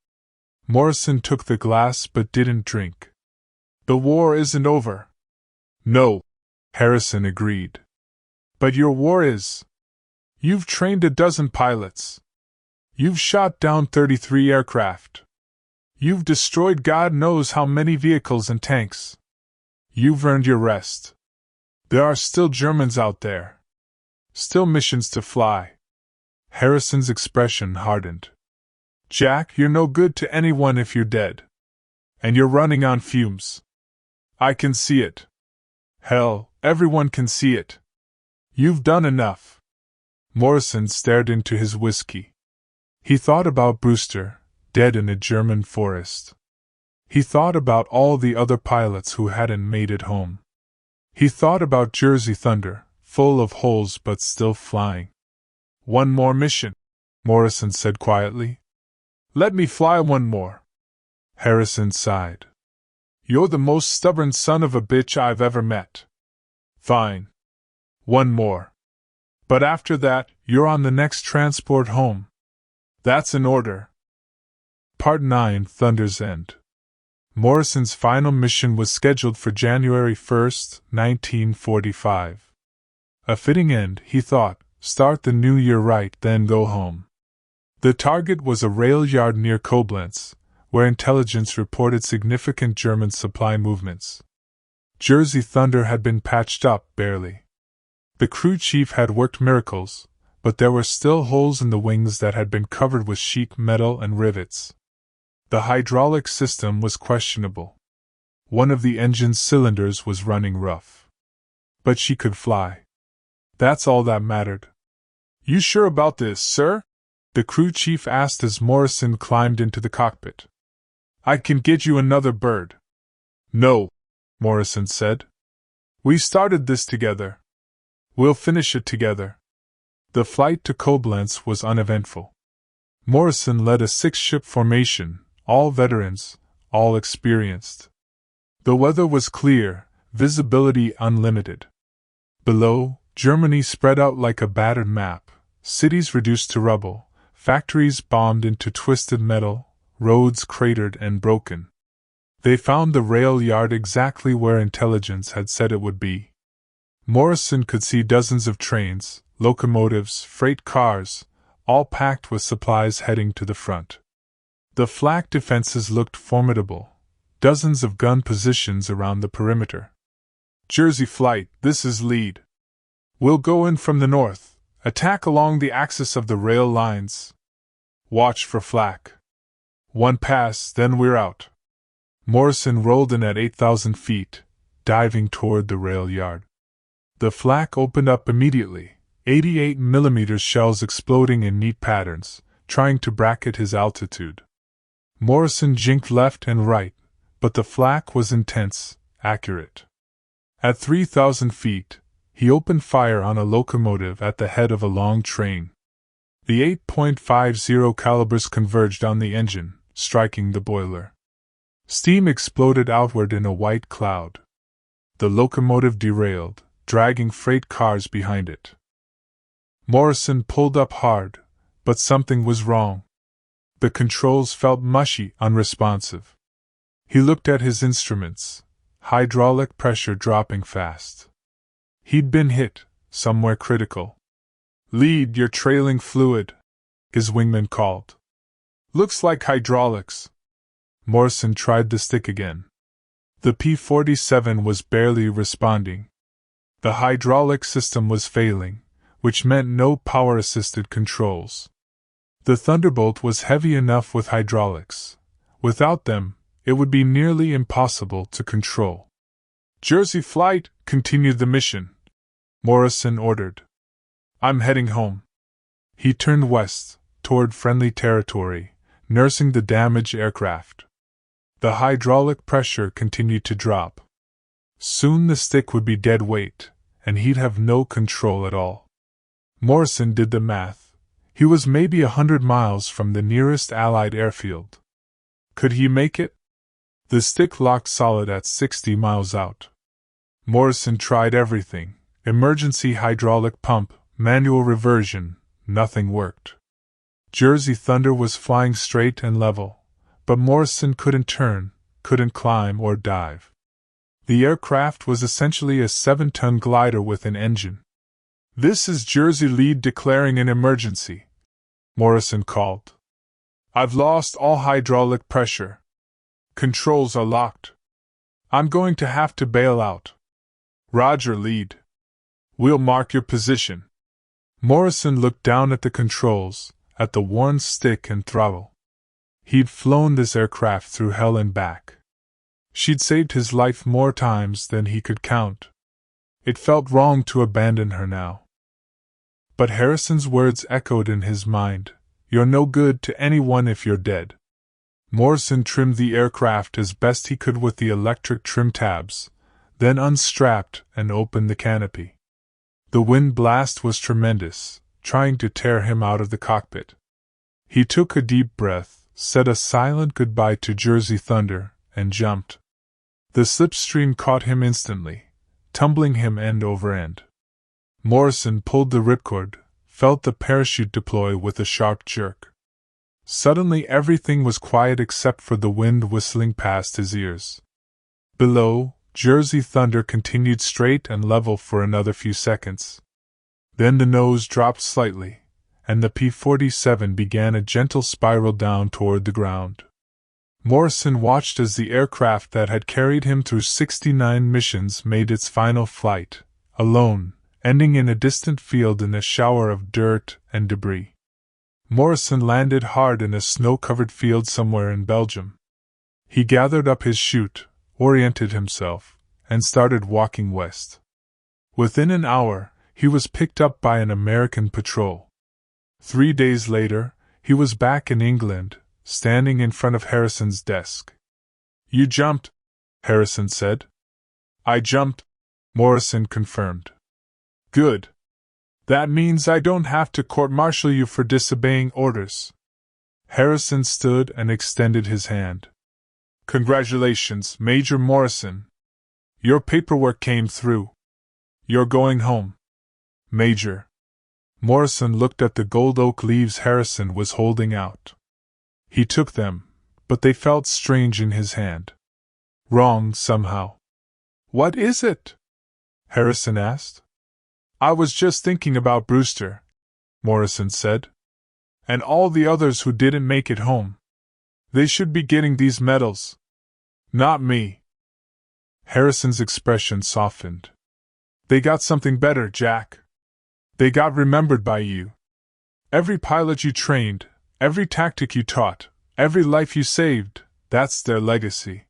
Speaker 1: Morrison took the glass but didn't drink. The war isn't over. No, Harrison agreed. But your war is. You've trained a dozen pilots. You've shot down 33 aircraft. You've destroyed God knows how many vehicles and tanks. You've earned your rest. There are still Germans out there. Still missions to fly. Harrison's expression hardened. Jack, you're no good to anyone if you're dead. And you're running on fumes. I can see it. Hell, everyone can see it. You've done enough. Morrison stared into his whiskey. He thought about Brewster, dead in a German forest. He thought about all the other pilots who hadn't made it home. He thought about Jersey Thunder, full of holes but still flying. One more mission, Morrison said quietly. Let me fly one more. Harrison sighed. You're the most stubborn son of a bitch I've ever met. Fine. One more. But after that, you're on the next transport home. That's an order. Part 9: Thunder's End. Morrison's final mission was scheduled for January 1, 1945. A fitting end, he thought, start the new year right, then go home. The target was a rail yard near Koblenz, where intelligence reported significant German supply movements. Jersey Thunder had been patched up, barely. The crew chief had worked miracles, but there were still holes in the wings that had been covered with sheet metal and rivets. The hydraulic system was questionable. One of the engine's cylinders was running rough. But she could fly. That's all that mattered. You sure about this, sir? The crew chief asked as Morrison climbed into the cockpit. I can get you another bird. No, Morrison said. We started this together. We'll finish it together. The flight to Koblenz was uneventful. Morrison led a 6-ship formation, all veterans, all experienced. The weather was clear, visibility unlimited. Below, Germany spread out like a battered map, cities reduced to rubble, factories bombed into twisted metal, roads cratered and broken. They found the rail yard exactly where intelligence had said it would be. Morrison could see dozens of trains, locomotives, freight cars, all packed with supplies heading to the front. The flak defenses looked formidable, dozens of gun positions around the perimeter. Jersey Flight, this is lead. We'll go in from the north, attack along the axis of the rail lines. Watch for flak. One pass, then we're out. Morrison rolled in at 8,000 feet, diving toward the rail yard. The flak opened up immediately, 88mm shells exploding in neat patterns, trying to bracket his altitude. Morrison jinked left and right, but the flak was intense, accurate. At 3,000 feet, he opened fire on a locomotive at the head of a long train. The 8.50 calibers converged on the engine, striking the boiler. Steam exploded outward in a white cloud. The locomotive derailed, dragging freight cars behind it. Morrison pulled up hard, but something was wrong. The controls felt mushy, unresponsive. He looked at his instruments, hydraulic pressure dropping fast. He'd been hit, somewhere critical. Lead, you're trailing fluid, his wingman called. Looks like hydraulics. Morrison tried the stick again. The P-47 was barely responding. The hydraulic system was failing, which meant no power-assisted controls. The Thunderbolt was heavy enough with hydraulics. Without them, it would be nearly impossible to control. Jersey flight, continued the mission, Morrison ordered. I'm heading home. He turned west, toward friendly territory, nursing the damaged aircraft. The hydraulic pressure continued to drop. Soon the stick would be dead weight, and he'd have no control at all. Morrison did the math. He was maybe 100 miles from the nearest Allied airfield. Could he make it? The stick locked solid at 60 miles out. Morrison tried everything: emergency hydraulic pump, manual reversion. Nothing worked. Jersey Thunder was flying straight and level, but Morrison couldn't turn, couldn't climb or dive. The aircraft was essentially a 7-ton glider with an engine. This is Jersey Lead declaring an emergency, Morrison called. I've lost all hydraulic pressure. Controls are locked. I'm going to have to bail out. Roger, Lead. We'll mark your position. Morrison looked down at the controls, at the worn stick and throttle. He'd flown this aircraft through hell and back. She'd saved his life more times than he could count. It felt wrong to abandon her now. But Harrison's words echoed in his mind: "You're no good to anyone if you're dead." Morrison trimmed the aircraft as best he could with the electric trim tabs, then unstrapped and opened the canopy. The wind blast was tremendous, trying to tear him out of the cockpit. He took a deep breath, said a silent goodbye to Jersey Thunder, and jumped. The slipstream caught him instantly, tumbling him end over end. Morrison pulled the ripcord, felt the parachute deploy with a sharp jerk. Suddenly everything was quiet except for the wind whistling past his ears. Below, Jersey Thunder continued straight and level for another few seconds. Then the nose dropped slightly, and the P-47 began a gentle spiral down toward the ground. Morrison watched as the aircraft that had carried him through 69 missions made its final flight, alone, ending in a distant field in a shower of dirt and debris. Morrison landed hard in a snow-covered field somewhere in Belgium. He gathered up his chute, oriented himself, and started walking west. Within an hour, he was picked up by an American patrol. 3 days later, he was back in England, standing in front of Harrison's desk. "You jumped," Harrison said. "I jumped," Morrison confirmed. "Good. That means I don't have to court-martial you for disobeying orders." Harrison stood and extended his hand. "Congratulations, Major Morrison. Your paperwork came through. You're going home." "Major." Morrison looked at the gold oak leaves Harrison was holding out. He took them, but they felt strange in his hand. Wrong, somehow. "What is it?" Harrison asked. "I was just thinking about Brewster," Morrison said. "And all the others who didn't make it home. They should be getting these medals. Not me." Harrison's expression softened. "They got something better, Jack. They got remembered by you. Every pilot you trained, every tactic you taught, every life you saved, that's their legacy.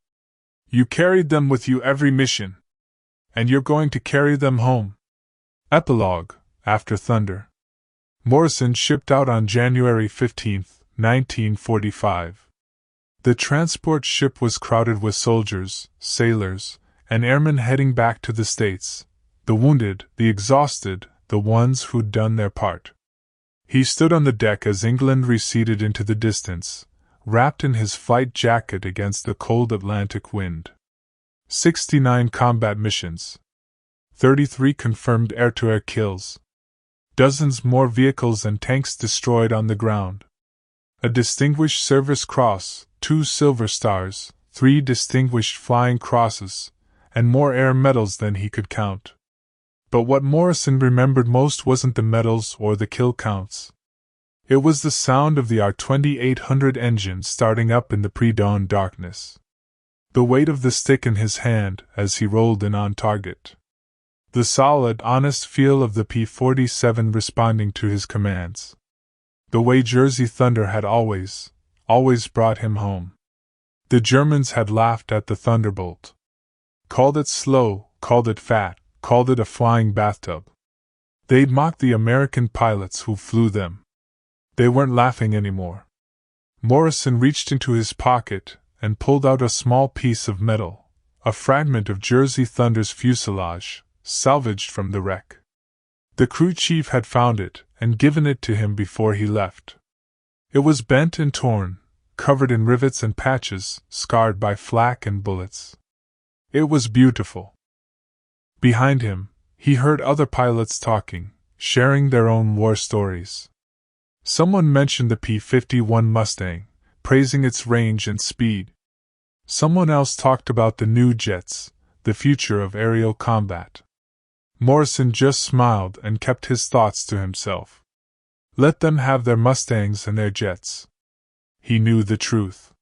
Speaker 1: You carried them with you every mission. And you're going to carry them home." Epilogue, After Thunder. Morrison shipped out on January 15, 1945. The transport ship was crowded with soldiers, sailors, and airmen heading back to the States, the wounded, the exhausted, the ones who'd done their part. He stood on the deck as England receded into the distance, wrapped in his flight jacket against the cold Atlantic wind. 69 combat missions. 33 confirmed air-to-air kills. Dozens more vehicles and tanks destroyed on the ground. A Distinguished Service Cross, 2 Silver Stars, 3 Distinguished Flying Crosses, and more air medals than he could count. But what Morrison remembered most wasn't the medals or the kill counts. It was the sound of the R-2800 engine starting up in the pre-dawn darkness. The weight of the stick in his hand as he rolled in on target. The solid, honest feel of the P-47 responding to his commands. The way Jersey Thunder had always brought him home. The Germans had laughed at the Thunderbolt. Called it slow, called it fat, called it a flying bathtub. They'd mocked the American pilots who flew them. They weren't laughing anymore. Morrison reached into his pocket and pulled out a small piece of metal, a fragment of Jersey Thunder's fuselage, salvaged from the wreck. The crew chief had found it and given it to him before he left. It was bent and torn, covered in rivets and patches, scarred by flak and bullets. It was beautiful. Behind him, he heard other pilots talking, sharing their own war stories. Someone mentioned the P-51 Mustang, praising its range and speed. Someone else talked about the new jets, the future of aerial combat. Morrison just smiled and kept his thoughts to himself. Let them have their Mustangs and their jets. He knew the truth.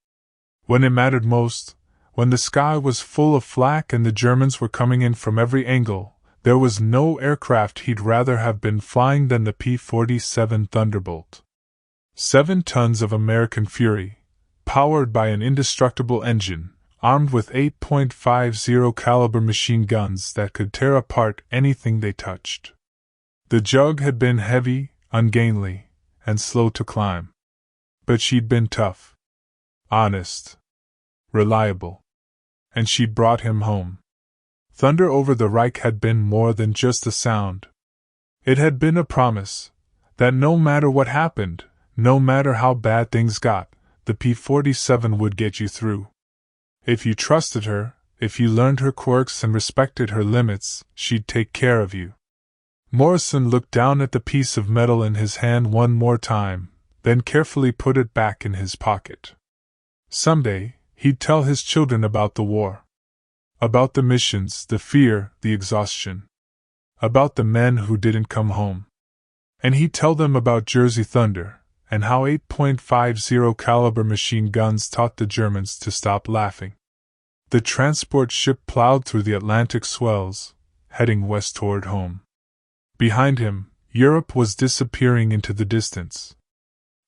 Speaker 1: When it mattered most, when the sky was full of flak and the Germans were coming in from every angle, there was no aircraft he'd rather have been flying than the P-47 Thunderbolt. 7 tons of American fury, powered by an indestructible engine, armed with 8.50 caliber machine guns that could tear apart anything they touched. The jug had been heavy, ungainly, and slow to climb. But she'd been tough, honest, reliable, and she'd brought him home. Thunder over the Reich had been more than just a sound. It had been a promise that no matter what happened, no matter how bad things got, the P-47 would get you through. If you trusted her, if you learned her quirks and respected her limits, she'd take care of you. Morrison looked down at the piece of metal in his hand one more time, then carefully put it back in his pocket. Someday, he'd tell his children about the war. About the missions, the fear, the exhaustion. About the men who didn't come home. And he'd tell them about Jersey Thunder, and how 8.50 caliber machine guns taught the Germans to stop laughing. The transport ship plowed through the Atlantic swells, heading west toward home. Behind him, Europe was disappearing into the distance.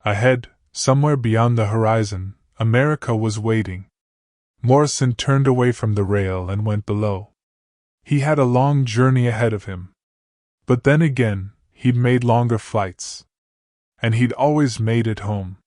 Speaker 1: Ahead, somewhere beyond the horizon, America was waiting. Morrison turned away from the rail and went below. He had a long journey ahead of him. But then again, he'd made longer flights. And he'd always made it home.